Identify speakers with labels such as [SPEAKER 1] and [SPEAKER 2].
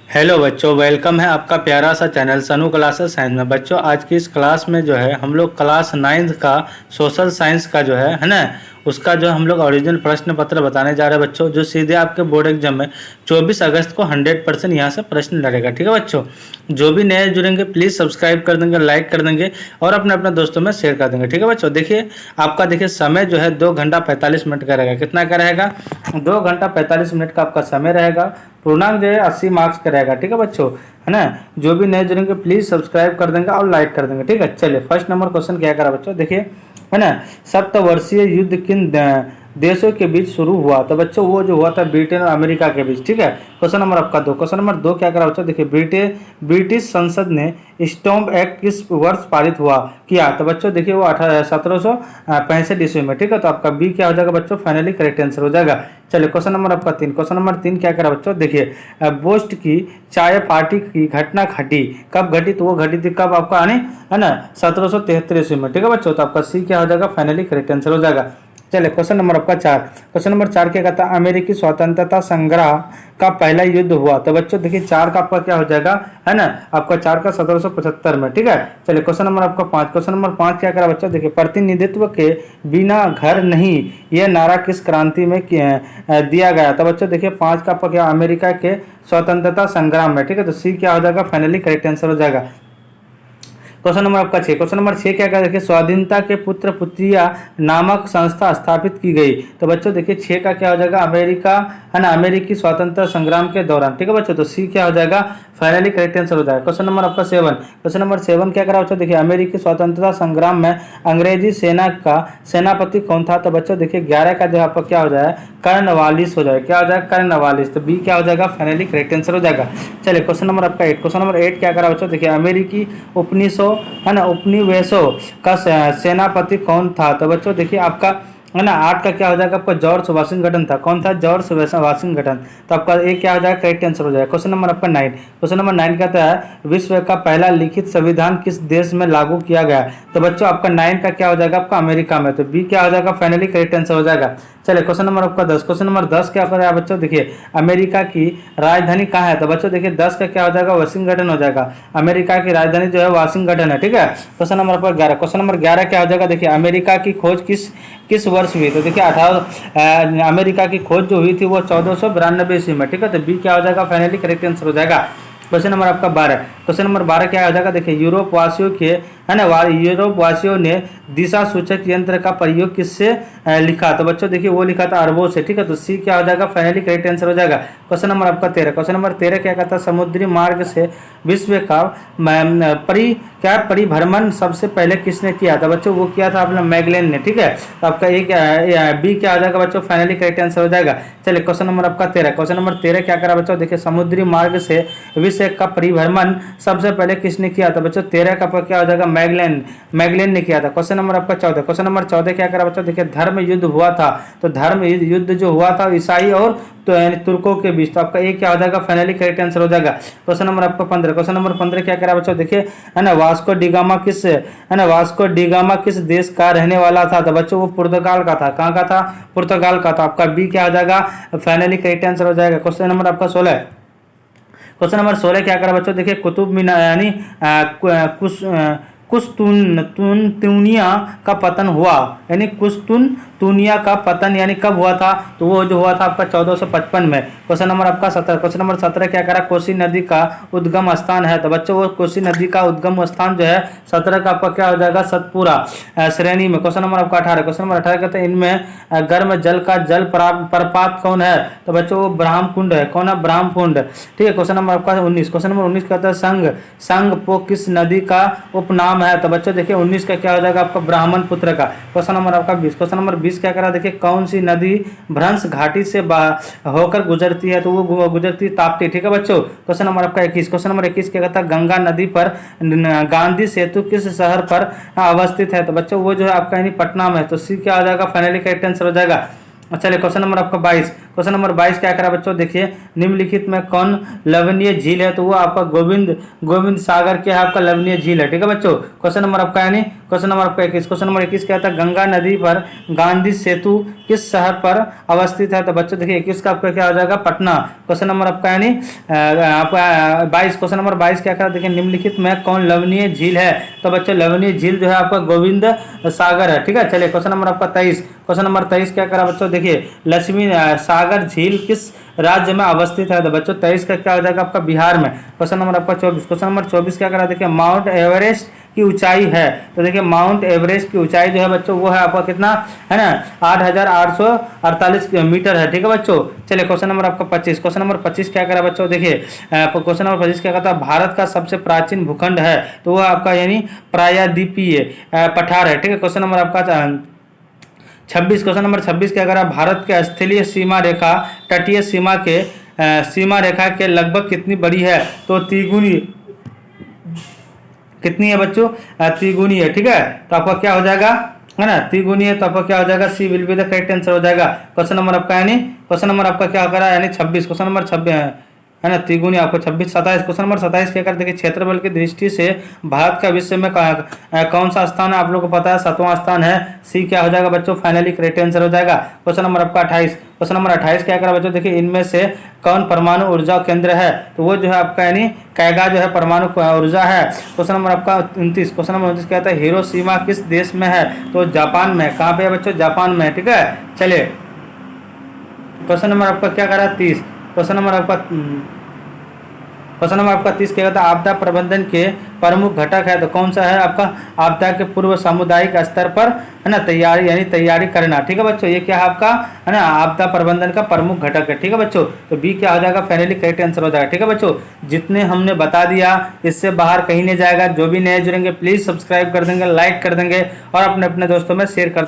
[SPEAKER 1] Hello बच्चों, welcome है आपका प्यारा सा चैनल सनू क्लासेस साइंस में। बच्चों आज की इस क्लास में जो है हम लोग क्लास 9th का सोशल साइंस का जो है ना, उसका जो हम लोग ओरिजिनल प्रश्न पत्र बताने जा रहे हैं बच्चों, जो सीधे आपके बोर्ड एग्जाम में 24 अगस्त को 100% यहाँ से प्रश्न लड़ेगा। ठीक है बच्चों, जो भी नए जुड़ेंगे प्लीज़ सब्सक्राइब कर देंगे, लाइक कर देंगे और अपने अपने दोस्तों में शेयर कर देंगे। ठीक है बच्चों, देखिए आपका देखिए समय जो है 2 घंटा 45 मिनट का रहेगा। कितना का रहेगा? 2 घंटा 45 मिनट का आपका समय रहेगा। पूर्णांक जो है 80 मार्क्स का रहेगा। ठीक है बच्चों, है ना। जो भी नए जुड़ेंगे प्लीज सब्सक्राइब कर देंगे और लाइक कर देंगे। ठीक है, चलिए फर्स्ट नंबर क्वेश्चन क्या करा बच्चों, देखिए, है ना। सप्तवर्षीय युद्ध किन देशों के बीच शुरू हुआ? तो बच्चों वो जो हुआ था ब्रिटेन और अमेरिका के बीच। ठीक है, क्वेश्चन नंबर आपका 2। क्वेश्चन नंबर 2 क्या करा बच्चों, देखिए, ब्रिटिश संसद ने स्टॉम्प एक्ट किस वर्ष पारित हुआ किया? तो बच्चों देखिए वो 1765 ईस्वी में। ठीक है, तो आपका बी क्या हो जाएगा बच्चों? फाइनली करेक्ट आंसर हो जाएगा। चलिए क्वेश्चन नंबर आपका 3। क्वेश्चन नंबर 3 क्या करा बच्चों, देखिए, बोस्ट की चाय पार्टी की घटना घटी कब घटी? तो वो घटी थी कब आपका, है ना, 1773 ईस्वी में। ठीक है बच्चों, तो आपका सी क्या हो जाएगा? फाइनली करेक्ट आंसर हो जाएगा। चलिए क्वेश्चन नंबर आपका 4। क्वेश्चन नंबर 4 क्या कहता है? अमेरिकी स्वतंत्रता संग्राम का पहला युद्ध हुआ। तो बच्चों देखिए 4 का आपका क्या हो जाएगा, है ना, आपका 4 का 1775 में। ठीक है, चलिए क्वेश्चन नंबर आपका 5। क्वेश्चन नंबर 5 क्या करा बच्चों, देखिए, प्रतिनिधित्व के बिना घर नहीं, यह नारा किस क्रांति में दिया गया? तो बच्चों देखिए 5 का आपका क्या? अमेरिका के स्वतंत्रता संग्राम में। ठीक है, तो सी क्या हो जाएगा? फाइनली करेक्ट आंसर हो जाएगा। क्वेश्चन नंबर आपका 6। क्वेश्चन नंबर 6 क्या कहा, देखिए, स्वाधीनता के पुत्र पुत्रिया नामक संस्था स्थापित की गई। तो बच्चों देखिए 6 का क्या हो जाएगा? अमेरिका, है ना, अमेरिकी स्वतंत्रता संग्राम के दौरान। ठीक है बच्चों, तो सी क्या हो जाएगा? फाइनली करेक्ट आंसर हो जाएगा। क्वेश्चन नंबर आपका 7। क्वेश्चन नंबर 7 क्या करा बच्चों, देखिए, अमेरिकी स्वतंत्रता संग्राम में अंग्रेजी सेना का सेनापति कौन था? तो बच्चों देखिए 11 का जो आपका क्या हो जाएगा? कर्नवालिस हो जाएगा। क्या हो जाएगा? कर्नवालिस। तो बी क्या हो जाएगा? फाइनली करेक्ट आंसर हो जाएगा। चलिए क्वेश्चन नंबर आपका 8। क्वेश्चन नंबर 8 क्या करा बच्चों, देखिए, अमेरिकी उपनिवेशों, है ना, उपनिवेशों का सेनापति कौन था? तो बच्चों देखिए आपका, है ना, 8 का क्या हो जाएगा? आपका जॉर्ज वाशिंगटन था। कौन था? George Washington. तो आपका ए क्या हो जाएगा? करेक्ट आंसर हो जाएगा। क्वेश्चन नंबर आपका 9। क्वेश्चन नंबर 9 कहता है विश्व का पहला लिखित संविधान किस देश में लागू किया गया? तो बच्चों आपका 9 का क्या हो जाएगा? आपका अमेरिका में। तो बी क्या हो जाएगा? फाइनली करेक्ट आंसर हो जाएगा। चलिए क्वेश्चन नंबर आपका 10। क्वेश्चन नंबर 10 क्या कर रहा है बच्चों, देखिए, अमेरिका की राजधानी कहाँ है? तो बच्चों देखिए 10 का क्या हो जाएगा? वाशिंगटन हो जाएगा। अमेरिका की राजधानी जो है वाशिंगटन है। ठीक है, क्वेश्चन नंबर आपका 11। क्वेश्चन नंबर 11 क्या हो जाएगा, देखिए, अमेरिका की खोज किस वर्ष हुई? तो देखिए 18 अमेरिका की खोज जो हुई थी वो 1492 ईस्वी में। ठीक है, तो बी क्या हो जाएगा? फाइनली करेक्ट आंसर हो जाएगा। क्वेश्चन नंबर आपका 12। क्वेश्चन नंबर 12 क्या हो जाएगा, देखिए, यूरोप वासियों के, है ना, यूरोप वासियों ने दिशा सूचक यंत्र का प्रयोग किससे लिखा? तो बच्चों देखिए वो लिखा था अरबों से। ठीक है, तो सी क्या हो जाएगा? फाइनली करेक्ट आंसर हो जाएगा। क्वेश्चन नंबर आपका 13। क्वेश्चन नंबर 13 क्या कहता है? समुद्री मार्ग से विश्व का परिभ्रमण सबसे पहले किसने किया? था बच्चों वो किया था अपना मैगलेन ने। ठीक है, तो आपका एक बी क्या हो जाएगा बच्चों? फाइनली करेक्ट आंसर हो जाएगा। चलिए क्वेश्चन नंबर आपका 13। क्वेश्चन नंबर 13 क्या करा बच्चों, देखिए, समुद्री मार्ग से विश्व का परिभ्रमण सबसे पहले किसने किया था? बच्चों 13 का क्या हो जाएगा? मैगलेन ने किया था। क्वेश्चन नंबर आपका 14। क्वेश्चन नंबर 14 क्या करा बच्चों, देखिए, धर्म युद्ध हुआ था। तो धर्म युद्ध जो हुआ था ईसाई और तो यानी तुर्कों के बीच। तो आपका एक क्या हो जाएगा? फाइनली करेक्ट आंसर हो जाएगा। क्वेश्चन नंबर आपका 15। क्वेश्चन नंबर 15 क्या करा बच्चों, देखिए, है ना, वास्को डिगामा किस देश का रहने वाला था? तो बच्चों वो पुर्तगाल का था। कहाँ का था? पुर्तगाल का था। आपका बी क्या हो जाएगा? फाइनली करेक्ट आंसर हो जाएगा। क्वेश्चन नंबर आपका 16। क्वेश्चन नंबर 16 क्या करा बच्चों, देखिए, कुतुब मीनार यानी कुस्तुनतुनिया का पतन हुआ, यानी कुस्तुनतुनिया का पतन यानी कब हुआ था? तो वो जो हुआ था आपका 1455 में। क्वेश्चन नंबर आपका 17। क्वेश्चन नंबर 17 क्या करा? कोसी नदी का उद्गम स्थान है। तो बच्चों वो कोसी नदी का उद्गम स्थान जो है 17 का आपका क्या हो जाएगा? सतपुरा श्रेणी में। क्वेश्चन नंबर आपका 18। क्वेश्चन नंबर 18 कहते हैं इनमें गर्म जल का प्रपात कौन है? तो बच्चों वो ब्रह्मकुंड है। कौन है? ब्रह्मकुंड। ठीक है, क्वेश्चन नंबर आपका 19। क्वेश्चन नंबर 19 कहता है संगपो किस नदी का उपनाम है? तो बच्चों देखिए 19 का क्या हो जाएगा? आपका ब्राह्मण पुत्र का। क्वेश्चन नंबर आपका 20। क्वेश्चन नंबर 20 क्या करा? देखिए, कौन सी नदी भ्रंश घाटी से होकर गुजरती है? तो वो गुजरती ताप्ती। ठीक है बच्चों, क्वेश्चन नंबर आपका 21। क्वेश्चन नंबर 21 क्या कहता है? गंगा नदी पर गांधी सेतु किस शहर पर अवस्थित है? तो बच्चों वो जो है आपका यानी पटना में। तो सी क्या हो जाएगा? फाइनली करेक्ट आंसर हो जाएगा। चलिए क्वेश्चन नंबर आपका 22। क्वेश्चन नंबर 22 क्या करा बच्चों, देखिए निम्नलिखित में कौन लवणीय झील है, तो वो आपका गोविंद सागर के आपका लवणीय झील है। ठीक है बच्चों। क्वेश्चन नंबर आपका यानी क्वेश्चन नंबर आपका 21, क्वेश्चन नंबर 21 क्या था, गंगा नदी पर गांधी सेतु किस शहर पर अवस्थित है, तो बच्चों देखिए 21 का आपका क्या हो जाएगा, पटना। क्वेश्चन नंबर आपका यानी आपका 22, क्वेश्चन नंबर 22 क्या करा, देखिए निम्नलिखित में कौन लवणीय झील है, तो बच्चों लवणीय झील जो है आपका गोविंद सागर है। ठीक है, चलिए क्वेश्चन नंबर आपका 23, क्वेश्चन नंबर 23 क्या करा बच्चों, देखिए लक्ष्मी सागर झील किस राज्य में अवस्थित है, तो बच्चों 23 का क्या हो जाएगा आपका बिहार में। क्वेश्चन नंबर आपका 24, क्वेश्चन नंबर 24 क्या करा, देखिए माउंट एवरेस्ट की ऊंचाई है, तो देखिए माउंट एवरेस्ट की ऊंचाई जो है बच्चों वो है आपका कितना है ना, 8,848 मीटर है। ठीक है बच्चों। चलिए क्वेश्चन नंबर आपका 25, क्वेश्चन नंबर 25 क्या करा बच्चों, देखिए क्वेश्चन नंबर 25 क्या कहता है, भारत का सबसे प्राचीन भूखंड है, तो वह आपका यानी प्रायद्वीपीय पठार है। ठीक है। क्वेश्चन नंबर आपका 26, क्वेश्चन नंबर 26 क्या करा, भारत के स्थलीय सीमा रेखा तटीय सीमा रेखा के लगभग कितनी बड़ी है, तो तिगुनी कितनी है बच्चों, तिगुनी है। ठीक है, तो आपका क्या हो जाएगा है ना, तिगुनी है, तो आपका क्या हो जाएगा, C will be the correct answer हो जाएगा। क्वेश्चन नंबर आपका यानी क्वेश्चन नंबर आपका क्या करा यानी 26, क्वेश्चन नंबर 26 है ना, तिगुनी आपको 26, 27, क्वेश्चन नंबर 27 क्या करते हैं, क्षेत्रफल की दृष्टि से भारत का विश्व में कौन सा स्थान है, आप लोगों को पता है 7वां स्थान है, सी क्या हो जाएगा बच्चों, फाइनली करेक्ट आंसर हो जाएगा। क्वेश्चन नंबर आपका 28, क्वेश्चन नंबर 28 क्या करा बच्चों, देखिए इनमें से कौन परमाणु ऊर्जा केंद्र है, तो वो जो है आपका यानी कैगा जो है परमाणु ऊर्जा है। क्वेश्चन नंबर आपका 29, क्वेश्चन नंबर 29 क्या था, हिरोशिमा किस देश में है, तो जापान में। कहाँ पे है बच्चों, जापान में। ठीक है, चलिए क्वेश्चन नंबर आपका क्या करा 30, क्वेश्चन नंबर आपका 30 क्या कहता है, आपदा प्रबंधन के प्रमुख घटक है, तो कौन सा है आपका, आपदा के पूर्व सामुदायिक स्तर पर है ना तैयारी यानी तैयारी करना। ठीक है बच्चों, ये क्या है आपका है ना आपदा प्रबंधन का प्रमुख घटक है। ठीक है बच्चों, तो बी क्या हो जाएगा, फाइनली करेक्ट आंसर हो जाएगा। ठीक है बच्चों, जितने हमने बता दिया इससे बाहर कहीं नहीं जाएगा। जो भी नए जुड़ेंगे प्लीज सब्सक्राइब कर देंगे, लाइक कर देंगे और अपने अपने दोस्तों में शेयर कर